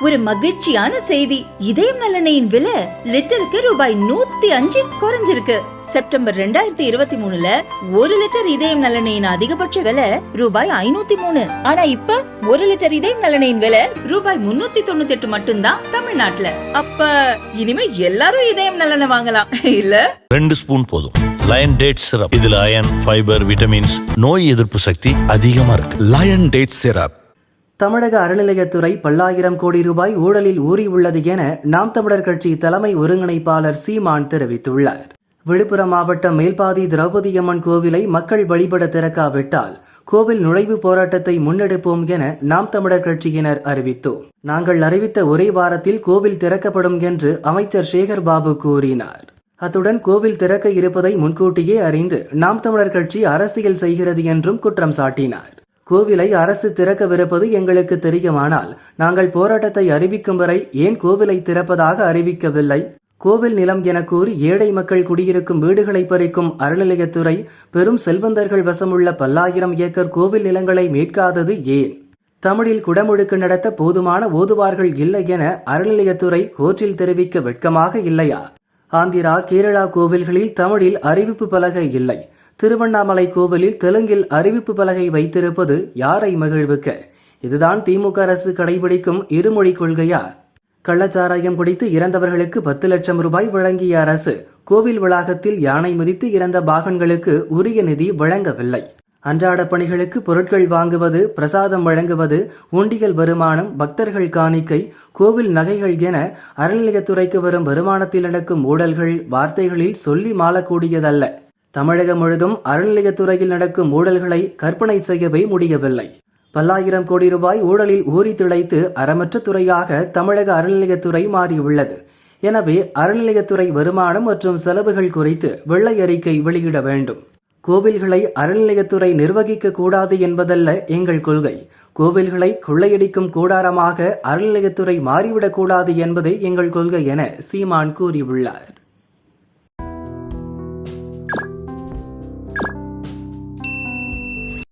ஒரு மகிழ்ச்சியான செய்தி. இதயம் நல்லெண்ணெயின் விலை லிட்டருக்கு ரூபாய் 105 குறைஞ்சிருக்கு. செப்டம்பர் 2023ல 1 லிட்டர் இதயம் நல்லெண்ணெயின் அதிகபட்ச விலை ரூபாய் 503. ஆனா இப்ப 1 லிட்டர் இதயம் நல்லெண்ணெயின் விலை ரூபாய் 398 மட்டும்தான் தமிழ்நாட்டுல. அப்ப இனிமே எல்லாரும் இதயம் நல்லெண்ணெய் வாங்கலாம் இல்ல? 2 ஸ்பூன் போதும். Lion date syrup. இதுல அயன், ஃபைபர், விட்டமின்ஸ், நோய் எதிர்ப்பு சக்தி அதிகமா இருக்கு. Lion date syrup. தமிழக அறநிலையத்துறை பல்லாயிரம் கோடி ரூபாய் ஊழலில் ஊறியுள்ளது என நாம் தமிழர் கட்சி தலைமை ஒருங்கிணைப்பாளர் சீமான் தெரிவித்துள்ளார். விழுப்புரம் மாவட்டம் மேல்பாதி திரௌபதியம்மன் கோவிலை மக்கள் வழிபட திறக்காவிட்டால் கோவில் நுழைவு போராட்டத்தை முன்னெடுப்போம் என நாம் தமிழர் கட்சியினர் அறிவித்தோம். நாங்கள் அறிவித்த ஒரே வாரத்தில் கோவில் திறக்கப்படும் என்று அமைச்சர் சேகர் பாபு கூறினார். அத்துடன் கோவில் திறக்க இருப்பதை முன்கூட்டியே அறிந்து நாம் தமிழர் கட்சி அரசியல் செய்கிறது என்றும் குற்றம் சாட்டினார். கோவிலை அரசு திறக்கவிருப்பது எங்களுக்கு தெரியுமானால் நாங்கள் போராட்டத்தை அறிவிக்கும் வரை ஏன் கோவிலை திறப்பதாக அறிவிக்கவில்லை? கோவில் நிலம் என கூறி ஏழை மக்கள் குடியிருக்கும் வீடுகளை பறிக்கும் அறநிலையத்துறை பெரும் செல்வந்தர்கள் வசமுள்ள பல்லாயிரம் ஏக்கர் கோவில் நிலங்களை மீட்காதது ஏன்? தமிழில் குடமுழுக்கு நடத்த போதுமான ஓதுவார்கள் இல்லை என அறநிலையத்துறை கோர்ட்டில் தெரிவிக்க வெட்கமாக இல்லையா? ஆந்திரா, கேரளா கோவில்களில் தமிழில் அறிவிப்பு பலகை இல்லை. திருவண்ணாமலை கோவிலில் தெலுங்கில் அறிவிப்பு பலகை வைத்திருப்பது யாரை மகிழ்வுக்க? இதுதான் திமுக அரசு கடைபிடிக்கும் இருமொழி கொள்கையா? கள்ளச்சாராயம் குடித்து இறந்தவர்களுக்கு 10 லட்சம் ரூபாய் வழங்கிய அரசு கோவில் வளாகத்தில் யானை மிதித்து இறந்த பாகன்களுக்கு உரிய நிதி வழங்கவில்லை. அன்றாட பணிகளுக்கு பொருட்கள் வாங்குவது, பிரசாதம் வழங்குவது, உண்டியல் வருமானம், பக்தர்கள் காணிக்கை, கோவில் நகைகள் என அறநிலையத்துறைக்கு வரும் வருமானத்தில் நடக்கும் ஊழல்கள் வார்த்தைகளில் சொல்லி மாளக்கூடியதல்ல. தமிழகம் முழுதும் அறநிலையத்துறையில் நடக்கும் ஊழல்களை கற்பனை செய்யவே முடியவில்லை. பல்லாயிரம் கோடி ரூபாய் ஊழலில் ஊறி திளைத்து அறமற்ற துறையாக தமிழக அறநிலையத்துறை மாறியுள்ளது. எனவே அறநிலையத்துறை வருமானம் மற்றும் செலவுகள் குறித்து வெள்ளை அறிக்கை வெளியிட வேண்டும். கோவில்களை அறநிலையத்துறை நிர்வகிக்க கூடாது என்பதல்ல எங்கள் கொள்கை. கோவில்களை கொள்ளையடிக்கும் கூடாரமாக அறநிலையத்துறை மாறிவிடக்கூடாது என்பதே எங்கள் கொள்கை என சீமான் கூறியுள்ளார்.